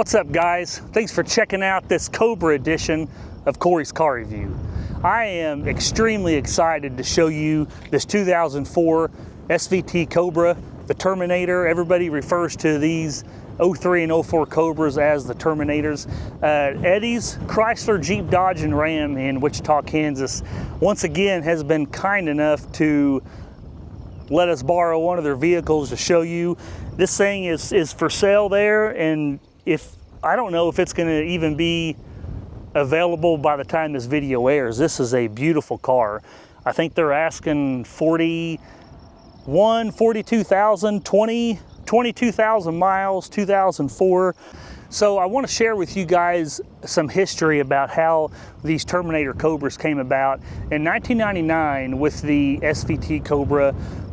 What's up, guys? Thanks for checking out this Cobra edition of Corey's Car Review. I am extremely excited to show you this 2004 SVT Cobra, the Terminator. Everybody refers to these 03 and 04 Cobras as the Terminators. Eddie's Chrysler, Jeep, Dodge, and Ram in Wichita, Kansas, once again has been kind enough to let us borrow one of their vehicles to show you. This thing is for sale there, and I don't know if it's going to even be available by the time this video airs. This is a beautiful car. I think they're asking 42,000, 22,000 miles, 2004. So I want to share with you guys some history about how these Terminator Cobras came about. In 1999, with the SVT Cobra,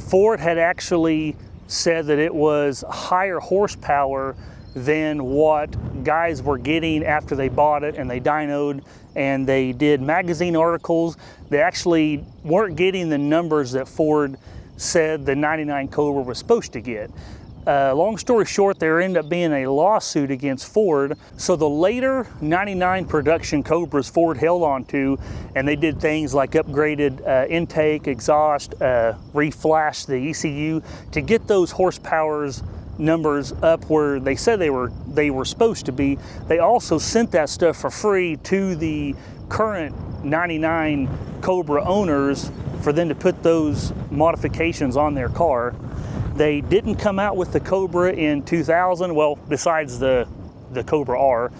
Ford had actually said that it was higher horsepower than what guys were getting after they bought it, and they dynoed and they did magazine articles. They actually weren't getting the numbers that Ford said the 99 Cobra was supposed to get. Long story short, there ended up being a lawsuit against Ford. So the later 99 production Cobras Ford held on to, and they did things like upgraded intake, exhaust, reflashed the ECU to get those horsepowers numbers up where they said they were supposed to be. They also sent that stuff for free to the current 99 Cobra owners for them to put those modifications on their car. They didn't come out with the Cobra in 2000, well, besides the Cobra R,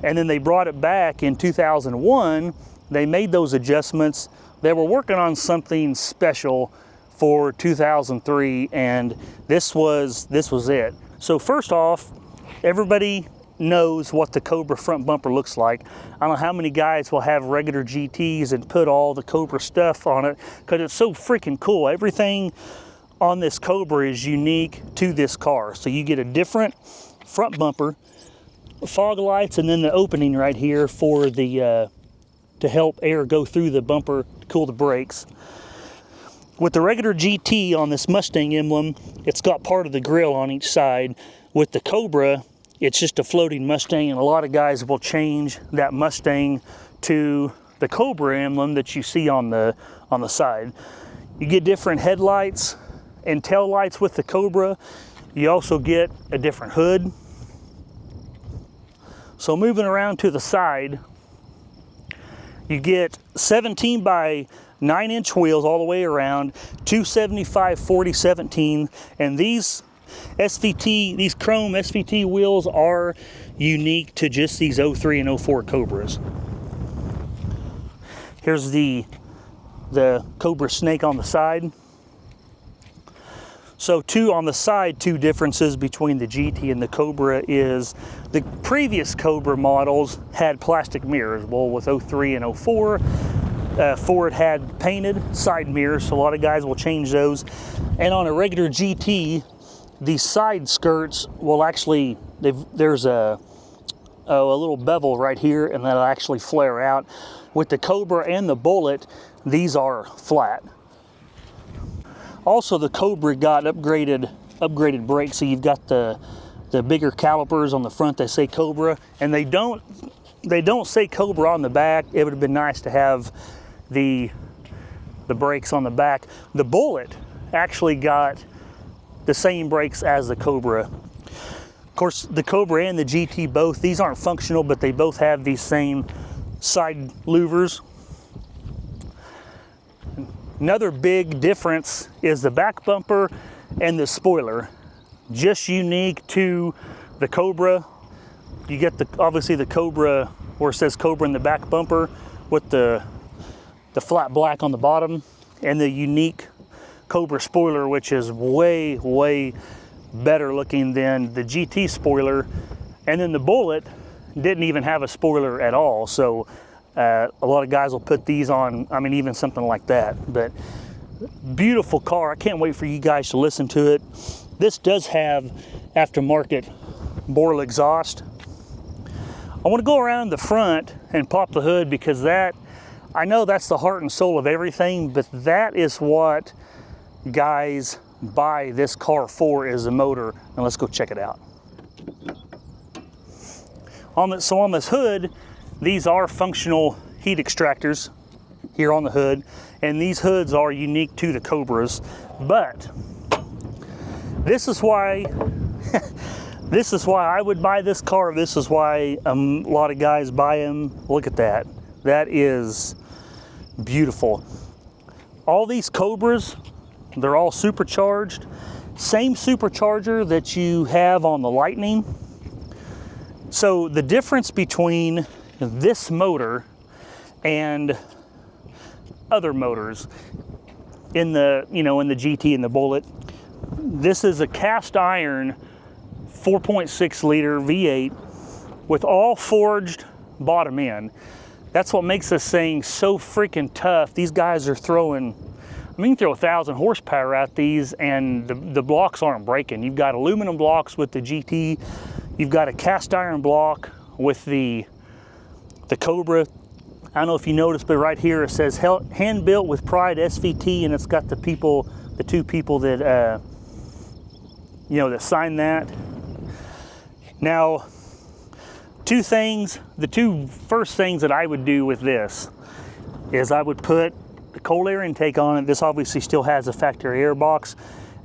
and then they brought it back in 2001. They made those adjustments. They were working on something special for 2003, and this was it. So first off, everybody knows what the Cobra front bumper looks like. I don't know how many guys will have regular GTs and put all the Cobra stuff on it because it's so freaking cool. Everything on this Cobra is unique to this car. So you get a different front bumper, fog lights, and then the opening right here for the to help air go through the bumper to cool the brakes. With the regular GT on this Mustang emblem, it's got part of the grille on each side. With the Cobra, it's just a floating Mustang, and a lot of guys will change that Mustang to the Cobra emblem that you see on the side. You get different headlights and tail lights with the Cobra. You also get a different hood. So moving around to the side, you get 17 by 9-inch wheels all the way around, 275 40 17, and these chrome SVT wheels are unique to just these 03 and 04 Cobras. Here's the Cobra snake on the side. So on the side, two differences between the GT and the Cobra is the previous Cobra models had plastic mirrors. Well, with 03 and 04, Ford had painted side mirrors, so a lot of guys will change those. And on a regular GT, these side skirts will actually, there's a little bevel right here, and that'll actually flare out. With the Cobra and the Bullet, these are flat. Also, the Cobra got upgraded brakes, so you've got the bigger calipers on the front that say Cobra, and they don't say Cobra on the back. It would have been nice to have the brakes on the back. The Bullet actually got the same brakes as the Cobra. Of course, the Cobra and the GT both, these aren't functional, but they both have these same side louvers. Another big difference is the back bumper and the spoiler. Just unique to the Cobra. You get obviously the Cobra where it says Cobra in the back bumper with the flat black on the bottom, and the unique Cobra spoiler, which is way better looking than the GT spoiler. And then the Bullet didn't even have a spoiler at all. So a lot of guys will put these on, I mean, even something like that. But beautiful car. I can't wait for you guys to listen to it. This does have aftermarket Borla exhaust. I want to go around the front and pop the hood, because I know that's the heart and soul of everything, but that is what guys buy this car for, is the motor. And let's go check it out. So on this hood, these are functional heat extractors here on the hood, and these hoods are unique to the Cobras. But this is why this is why I would buy this car. This is why a lot of guys buy them. Look at that. That is beautiful. All these Cobras, they're all supercharged. Same supercharger that you have on the Lightning. So the difference between this motor and other motors in the, in the GT and the Bullet, this is a cast iron 4.6 liter V8 with all forged bottom end. That's what makes this thing so freaking tough. These guys are throwing, you can throw 1,000 horsepower at these and the blocks aren't breaking. You've got aluminum blocks with the GT. You've got a cast iron block with the Cobra. I don't know if you noticed, but right here it says hand built with pride SVT, and it's got the two people that, that signed that. Now, the two first things that I would do with this is I would put the cold air intake on it. This obviously still has a factory air box,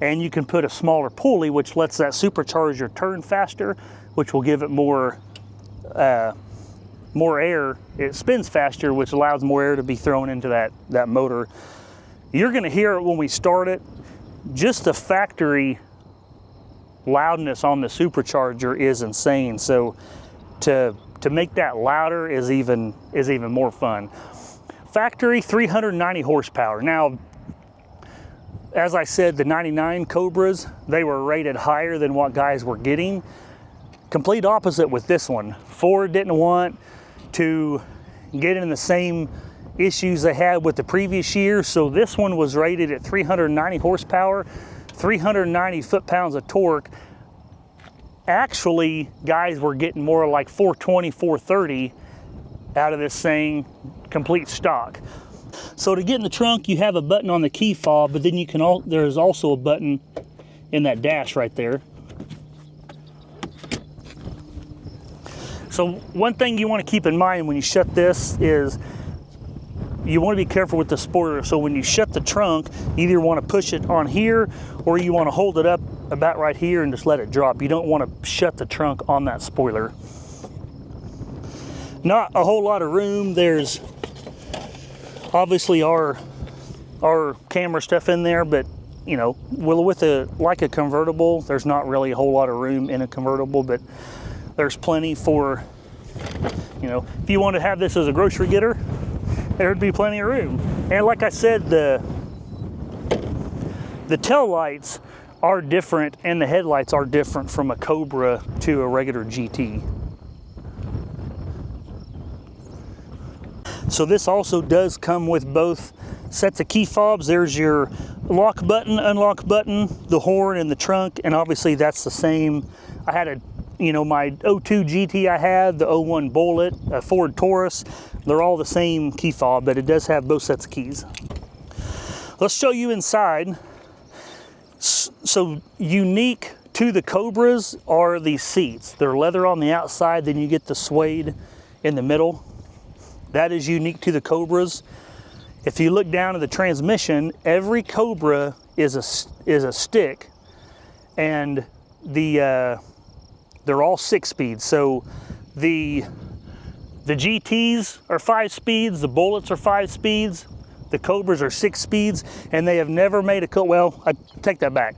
and you can put a smaller pulley which lets that supercharger turn faster, which will give it more air. It spins faster, which allows more air to be thrown into that motor. You're going to hear it when we start it. Just the factory loudness on the supercharger is insane. So to make that louder is even more fun. Factory 390 horsepower. Now, as I said, the 99 Cobras, they were rated higher than what guys were getting. Complete opposite with this one. Ford didn't want to get in the same issues they had with the previous year, so this one was rated at 390 horsepower, 390 foot-pounds of torque. Actually, guys were getting more like 420, 430 out of this thing, complete stock. So to get in the trunk, you have a button on the key fob, but then there's also a button in that dash right there. So one thing you want to keep in mind when you shut this is you want to be careful with the spoiler. So when you shut the trunk, you either want to push it on here or you want to hold it up about right here and just let it drop. You don't want to shut the trunk on that spoiler. Not a whole lot of room. There's obviously our camera stuff in there, but with like a convertible, there's not really a whole lot of room in a convertible, but there's plenty for, if you want to have this as a grocery getter, there'd be plenty of room. And like I said, the tail lights are different and the headlights are different from a Cobra to a regular GT. So this also does come with both sets of key fobs. There's your lock button, unlock button, the horn, and the trunk, and obviously that's the same. I had my 02 GT I had, the 01 Bullet, a Ford Taurus, they're all the same key fob, but it does have both sets of keys. Let's show you inside. So unique to the Cobras are these seats. They're leather on the outside, then you get the suede in the middle. That is unique to the Cobras. If you look down at the transmission, every Cobra is a stick, and they're all 6-speed. So the GTs are 5 speeds, the Bullets are 5 speeds, the Cobras are 6 speeds, and they have never made well, I take that back.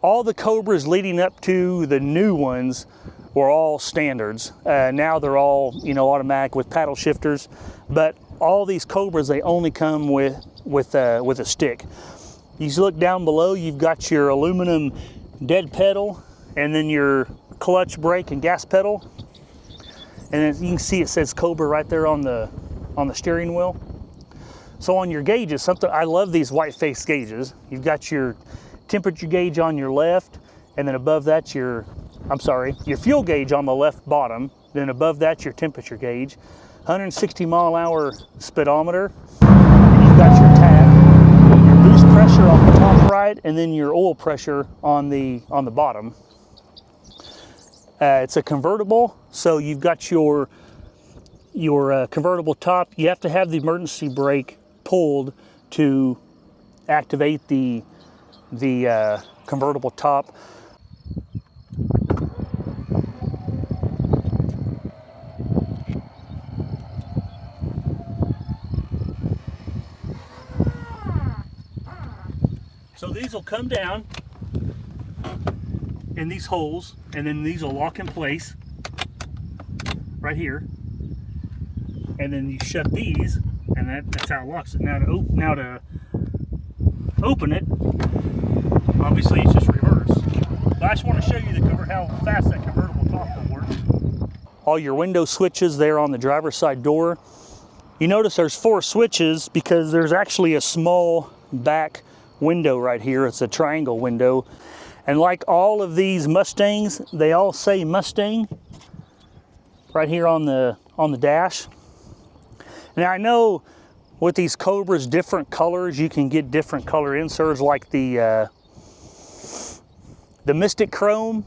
All the Cobras leading up to the new ones were all standards. Now they're all automatic with paddle shifters, but all these Cobras, they only come with a stick. You look down below, you've got your aluminum dead pedal, and then your clutch, brake, and gas pedal. And as you can see, it says Cobra right there on the steering wheel. So on your gauges, I love these white face gauges. You've got your temperature gauge on your left, and then above that your fuel gauge on the left bottom. Then above that your temperature gauge, 160 mile-an-hour speedometer. And you've got your tach, your boost pressure on the top right, and then your oil pressure on the bottom. It's a convertible. So you've got your convertible top. You have to have the emergency brake pulled to activate the convertible top. So these will come down in these holes, and then these will lock in place right here. And then you shut these, and that's how it locks it. Now to open it, obviously it's just reverse. But I just want to show you how fast that convertible top will work. All your window switches there on the driver's side door. You notice there's 4 switches because there's actually a small back window right here. It's a triangle window. And like all of these Mustangs, they all say Mustang right here on the dash. Now I know with these Cobras, different colors, you can get different color inserts, like the Mystic Chrome.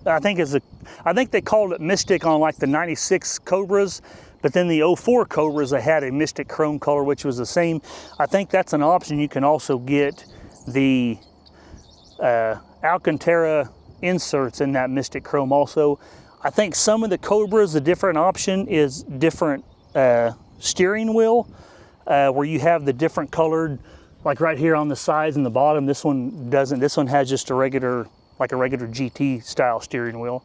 I think they called it Mystic on like the 96 Cobras, but then the 04 Cobras, they had a Mystic Chrome color, which was the same. I think that's an option. You can also get the Alcantara inserts in that Mystic Chrome also. I think some of the Cobras, the different option is different steering wheel, where you have the different colored, like right here on the sides and the bottom. This one doesn't. This one has just a regular, like a regular GT style steering wheel.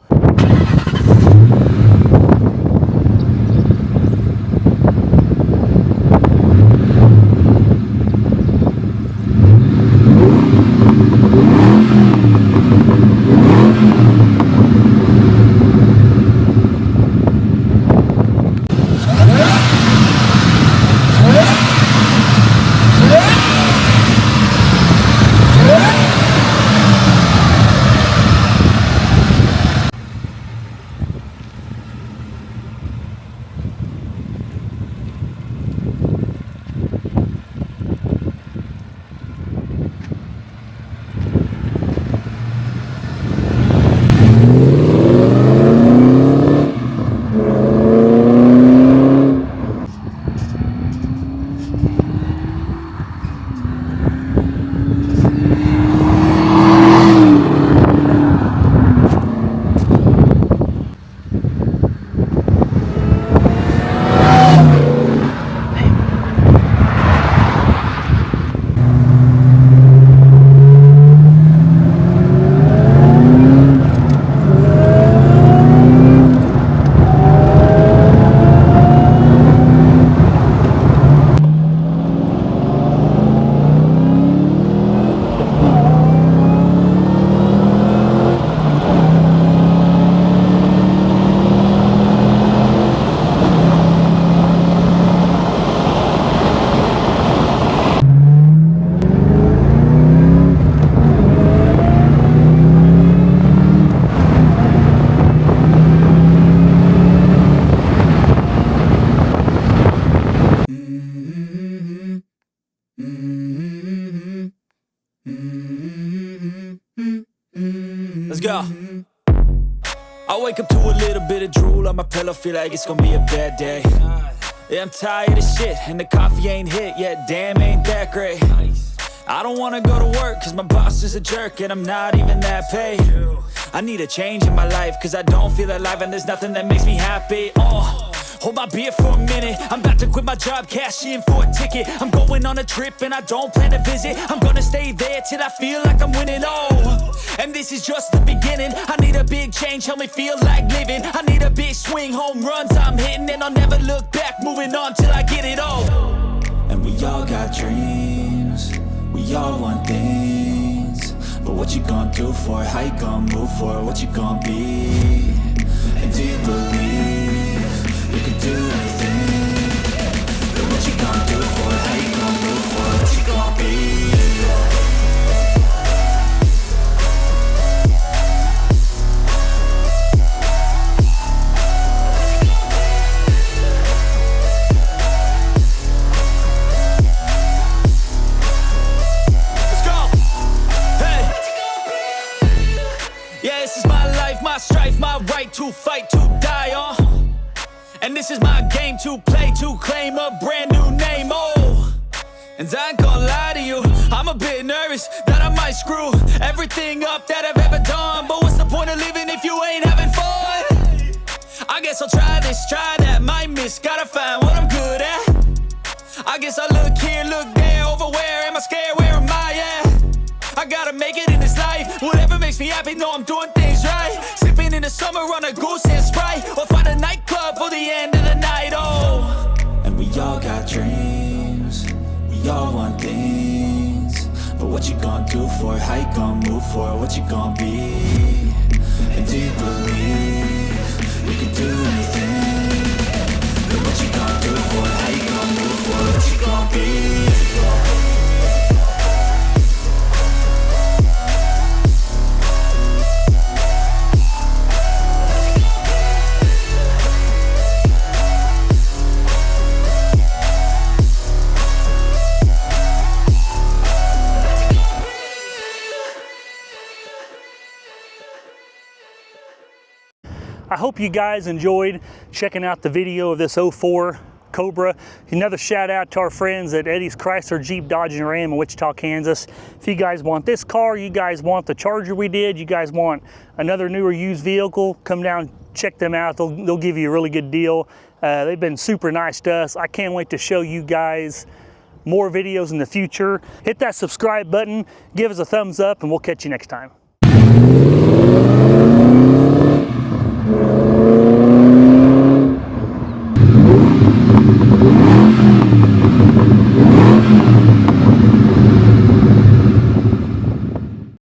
Let's go. I wake up to a little bit of drool on my pillow, feel like it's gonna be a bad day. Yeah, I'm tired of shit, and the coffee ain't hit yet, damn, ain't that great. I don't wanna go to work, cause my boss is a jerk, and I'm not even that paid. I need a change in my life, cause I don't feel alive, and there's nothing that makes me happy. Hold my beer for a minute, I'm about to quit my job, cash in for a ticket. I'm going on a trip and I don't plan to visit. I'm gonna stay there till I feel like I'm winning, and this is just the beginning. I need a big change, help me feel like living. I need a big swing, home runs I'm hitting, and I'll never look back, moving on till I get it all. And we all got dreams, we all want things, but what you gonna do for it? How you gonna move for it? What you gonna be? And do you believe you can do anything? But what you gonna do for it? How you gonna move for it? What you gonna be? My strife, my right to fight, to die. die on. And this is my game to play, to claim a brand new name, oh. And I ain't gonna lie to you, I'm a bit nervous that I might screw everything up that I've ever done. But what's the point of living if you ain't having fun? I guess I'll try this, try that, might miss, gotta find what I'm good at. I guess I look here, look there, over where am I scared, where am I at? I gotta make it in this life, whatever makes me happy, know I'm doing things right. Sipping in the summer on a goose and Sprite, or find a nightclub for the end of the night, oh. And we all got dreams, we all want things, but what you gonna do for it, how you gonna move for it, what you gonna be? And do you believe you can do anything? But what you gonna do for it, how you gonna move for it, what you gonna be? I hope you guys enjoyed checking out the video of this 04 Cobra. Another shout out to our friends at Eddie's Chrysler Jeep Dodge and Ram in Wichita, Kansas. If you guys want this car, you guys want the Charger we did, you guys want another newer used vehicle, come down, check them out. They'll give you a really good deal. They've been super nice to us. I can't wait to show you guys more videos in the future. Hit that subscribe button, give us a thumbs up, and we'll catch you next time.